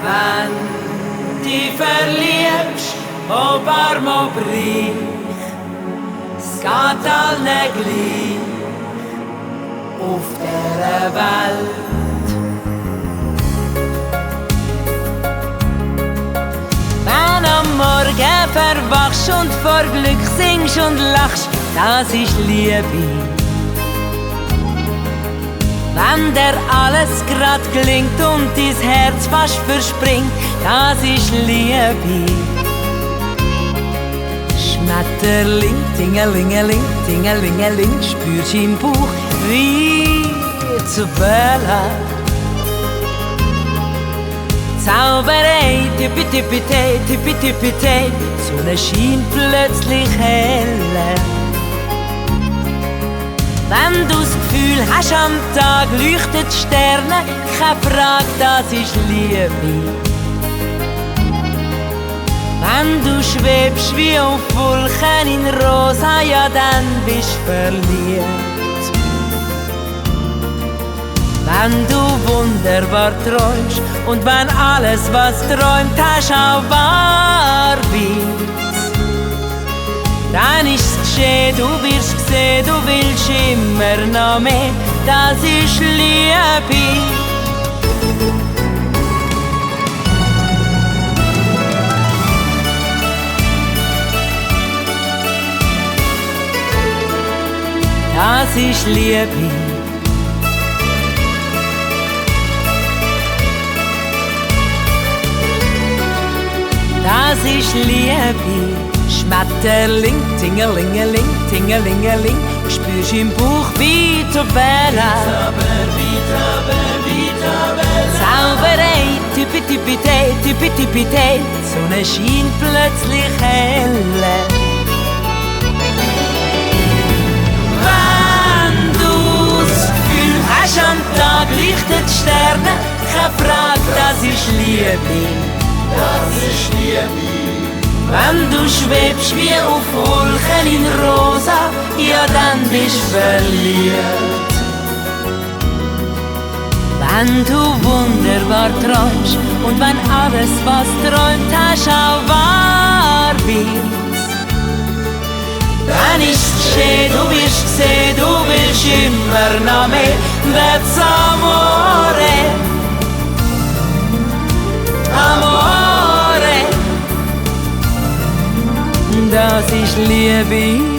Wenn dich verliebst, ob arm, ob reich, es geht allen gleich auf dieser Welt. Wenn am Morgen verwachst und vor Glück singst und lachst, das ist Liebe. Wenn dir alles grad gelingt und dein Herz fast verspringt, das ist Liebe. Schmetterling, Tingelingeling, Tingelingeling, spürst im Bauch wie Isabella. Zauberei, tippi-tippi-tei, tippi-tippi-tei, die Sonne scheint plötzlich heller. Wenn du das Gefühl hast, am Tag leuchten die Sterne, keine Frage, das ist Liebe. Wenn du schwebst wie auf Wolken in Rosa, ja dann bist du verliebt. Wenn du wunderbar träumst und wenn alles, was träumt, hast auch wahr wird, dann ist's geschehen, du wirst sehen, du willst immer noch mehr, das ist Liebe. Das ist Liebe. Das ist Liebe. Schmetterling, Tingelingeling, Tingelingeling, spürst im Bauch wie Isabella. Zauberei, tippi-tippi-tei, tippi-tippi-tei, die Sonne scheint plötzlich heller. Wenn du das Gefühl hast, am Tag leuchten die Sterne, keine Frage, das ist Liebe. Das ist Liebe. Wenn du schwebst wie auf Wolken in Rosa, ja dann bist du verliebt. Wenn du wunderbar träumst und wenn alles, was träumt, hast auch wahr wird, dann ist's geschehen, du wirst sehen, du willst immer noch mehr. That's amore, amore. Das ist Liebe.